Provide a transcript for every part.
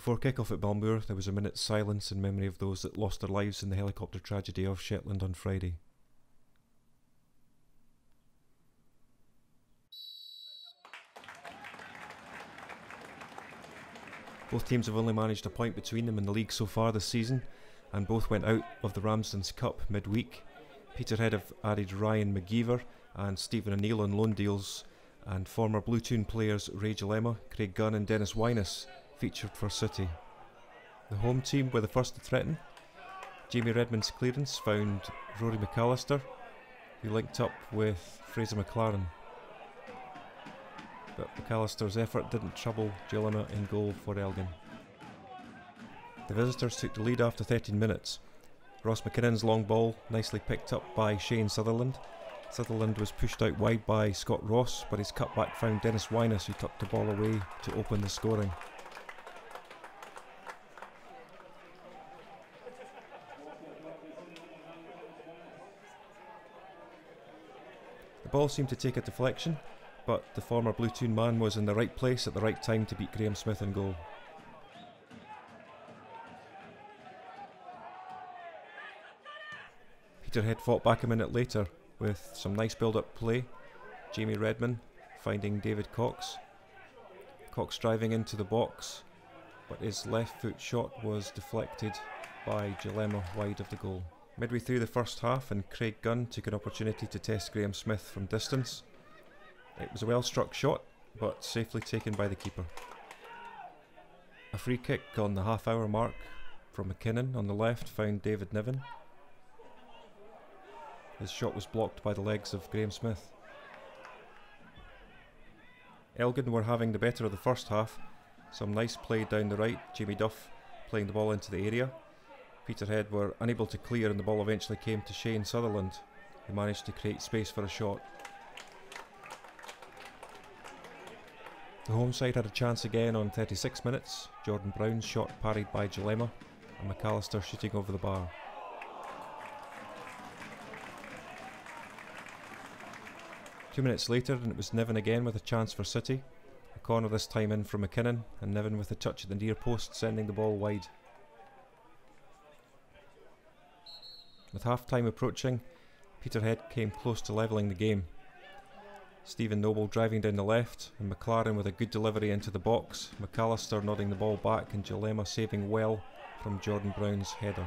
Before kick-off at Balmoor, there was a minute's silence in memory of those that lost their lives in the helicopter tragedy off Shetland on Friday. Both teams have only managed a point between them in the league so far this season, and both went out of the Ramsden's Cup midweek. Peterhead have added Ryan McGeever and Stephen O'Neill on loan deals, and former BlueToon players Ray Gilema, Craig Gunn and Dennis Wyness featured for City. The home team were the first to threaten. Jamie Redmond's clearance found Rory McAllister, who linked up with Fraser McLaren. But McAllister's effort didn't trouble Gilema in goal for Elgin. The visitors took the lead after 13 minutes. Ross McKinnon's long ball nicely picked up by Shane Sutherland. Sutherland was pushed out wide by Scott Ross, but his cutback found Dennis Wyness, who tucked the ball away to open the scoring. The ball seemed to take a deflection, but the former BlueToon man was in the right place at the right time to beat Graham Smith in goal. Peterhead fought back a minute later with some nice build-up play. Jamie Redmond finding David Cox. Cox driving into the box, but his left foot shot was deflected by Gilema wide of the goal. Midway through the first half, and Craig Gunn took an opportunity to test Graham Smith from distance. It was a well-struck shot, but safely taken by the keeper. A free kick on the half-hour mark from McKinnon on the left found David Niven. His shot was blocked by the legs of Graham Smith. Elgin were having the better of the first half. Some nice play down the right, Jamie Duff playing the ball into the area. Peterhead were unable to clear, and the ball eventually came to Shane Sutherland, who managed to create space for a shot. The home side had a chance again on 36 minutes. Jordan Brown's shot parried by Gilema, and McAllister shooting over the bar. Two minutes later, and it was Niven again with a chance for City. A corner this time in from McKinnon, and Niven with a touch at the near post, sending the ball wide. With half-time approaching, Peterhead came close to levelling the game. Stephen Noble driving down the left, and McLaren with a good delivery into the box, McAllister nodding the ball back, and Gilema saving well from Jordan Brown's header.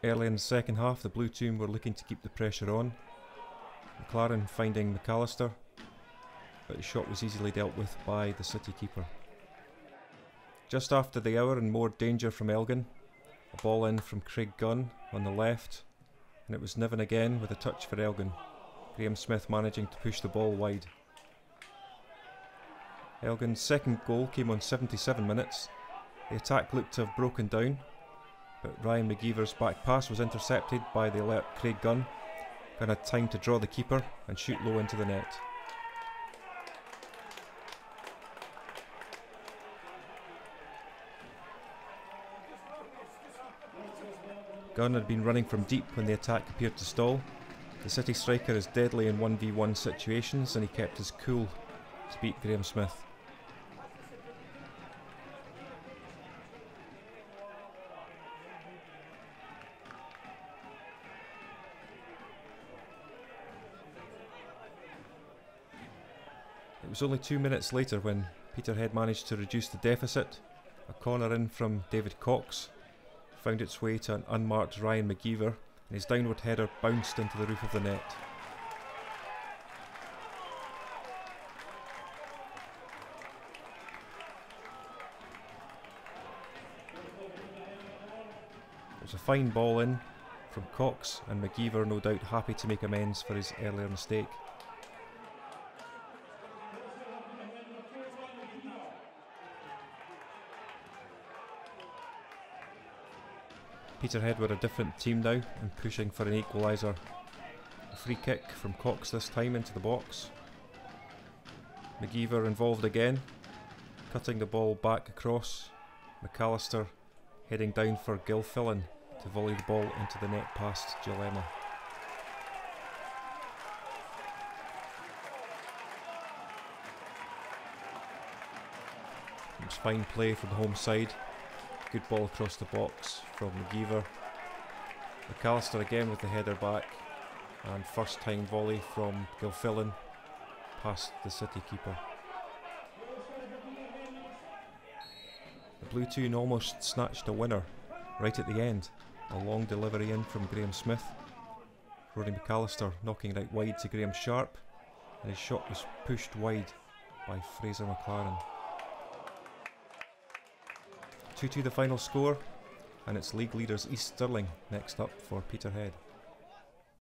Early in the second half, the BlueToon were looking to keep the pressure on. McLaren finding McAllister, but his shot was easily dealt with by the City keeper. Just after the hour, and more danger from Elgin. A ball in from Craig Gunn on the left, and it was Niven again with a touch for Elgin. Graham Smith managing to push the ball wide. Elgin's second goal came on 77 minutes. The attack looked to have broken down, but Ryan McGeever's back pass was intercepted by the alert Craig Gunn, who had time to draw the keeper and shoot low into the net. Gunn had been running from deep when the attack appeared to stall. The City striker is deadly in 1v1 situations, and he kept his cool to beat Graham Smith. It was only 2 minutes later when Peterhead managed to reduce the deficit. A corner in from David Cox found its way to an unmarked Ryan McGeever, and his downward header bounced into the roof of the net. It was a fine ball in from Cox, and McGeever no doubt happy to make amends for his earlier mistake. Peterhead were a different team now, and pushing for an equaliser. A free kick from Cox this time into the box. McGeever involved again, cutting the ball back across. McAllister heading down for Gilfillan to volley the ball into the net past Gilema. It's fine play from the home side. Good ball across the box from McGeever. McAllister again with the header back, and first time volley from Gilfillan past the City keeper. The Blue Toon almost snatched a winner right at the end. A long delivery in from Graham Smith. Rory McAllister knocking it out wide to Graham Sharp, and his shot was pushed wide by Fraser McLaren. 2-2 the final score, and it's league leaders East Stirling next up for Peterhead.